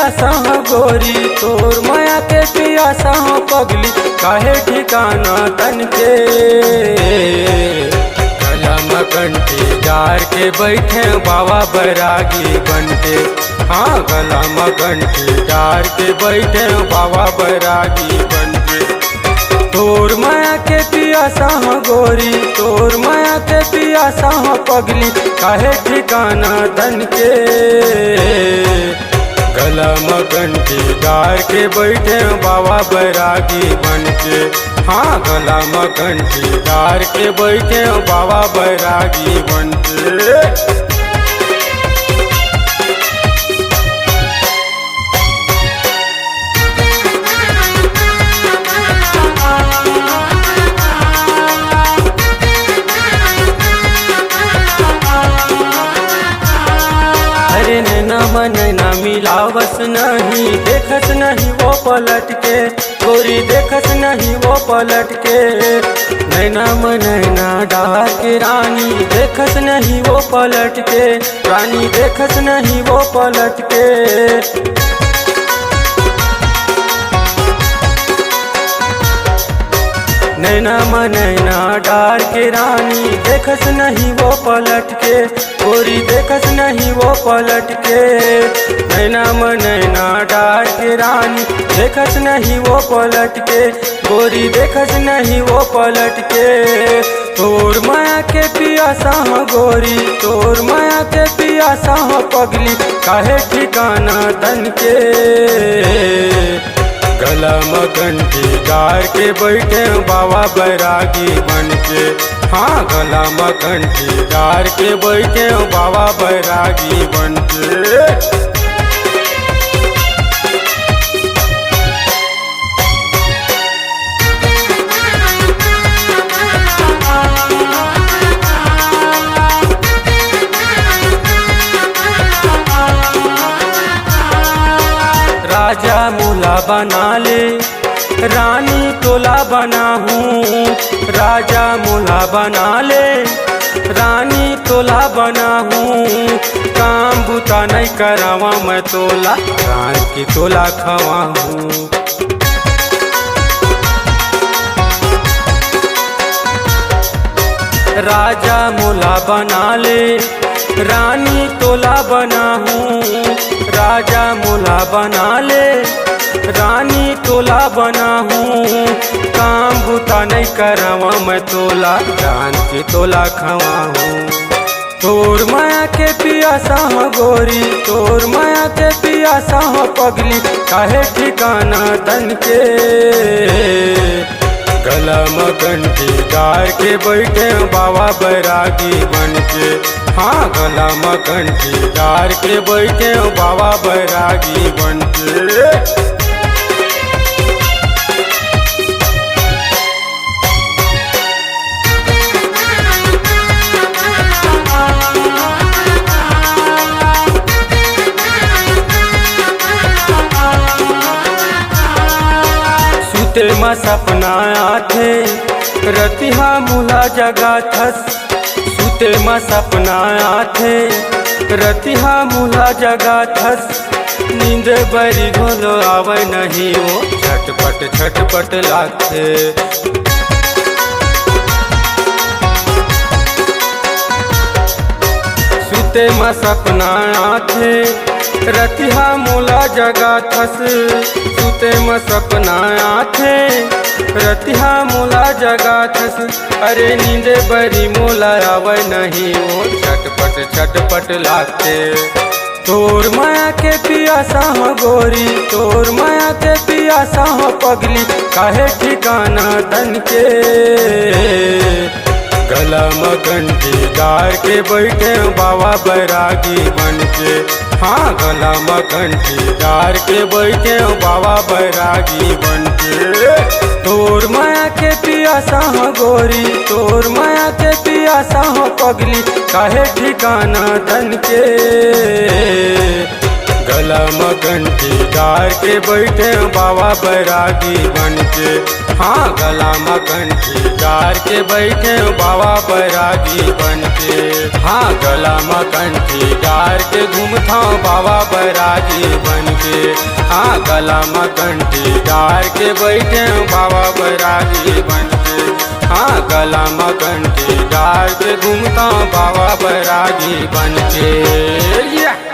पियासा हो गोरी, तोर माया के पियासा हो पगली, काहे ठिकाना तन के। कलम कंठी डार के बैठे बाबा बैरागी बनके, हाँ गलम कंठी डार के बैठे बाबा बैरागी बनके। तोर माया के पियासा हो गोरी, तोर माया के पियासा हो पगली, काहे ठिकाना तन के। गलम कंठी डार के बैठे बाबा बैरागी बनके, हाँ गलम कंठी डार के बैठे बाबा बैरागी बनके। अरे नैना मनैना मिलावस नहीं, देखस नहीं वो पलट के, गोरी देखस नहीं वो पलट के। नैना मनैना डार के रानी, देखस नहीं वो पलट के, रानी देखस नहीं वो पलट के। नैना मनैना डार के रानी, देखस नहीं वो पलट के, गोरी देखस नहीं वो पलट के। नैना मनैना डार के रानी, देखस नहीं वो पलट के, गोरी देखस नहीं वो पलट के। तोर माया के पियासा हो गोरी, तोर माया के पियासा हो पगली, काहे ठिकाना तन के। गलम कंठी डार के बैठे बाबा बैरागी बनके, हाँ गलम कंठी डार के बैठे बाबा बैरागी बनके। राजा मूला बना ले, रानी तोला बना हूँ। राजा मूला बना ले, रानी तोला बना हूँ। काम बुता नहीं करावा मैं तोला, रान की तोला खवा हूँ। राजा मूला बना ले, रानी तोला बना हूँ। राजा मूला बना ले, रानी तोला बना हूँ। काम बुता नहीं करावा मैं तोला, रान की तोला खवा हूँ। तोर माया के पियासा हो गोरी, तोर माया के पियासा हो पगली, काहे ठिकाना तन के। गलम कंठी डार के बैठे बाबा बैरागी बनके, हाँ गलम कंठी डार के बैठे बाबा बैरागी बनके। सुते में सपना आथे, रतिहा मूला जगा थस। सुते में सपना आथे, रतिहा मूला जगा थस। नींद बरी घोलो आवे नहीं वो, छटपट छटपट लाथे। सुते में सपना आथे, रतिहा मूला जगा थस। सुते में सपना आथे, रतिहा मूला जगा थस। अरे नींदे बरी मोला आवे नहीं वो, छटपट छटपट लाते। तोर माया के पियासा हो गोरी, तोर माया के पियासा हो पगली, काहे ठिकाना तन के। गलम कंठी डार के बैठे बाबा बैरागी बनके, हाँ गलम कंठी डार के बैठे बाबा बैरागी बनके। तोर माया के पियासा हो गोरी, तोर माया के पियासा हो पगली, काहे ठिकाना तन के। गला मकंठी डार के बैठे बाबा बैरागी बन के। हाँ गला मकंठी डार के बैठे बाबा बैरागी बन के। हाँ गला मकंठी डार के घूमता बाबा बैरागी बन के। हाँ गला मकंठी डार के बैठे बाबा बैरागी बन के। हाँ गला मकंठी डार के घूमता बाबा बैरागी बन के।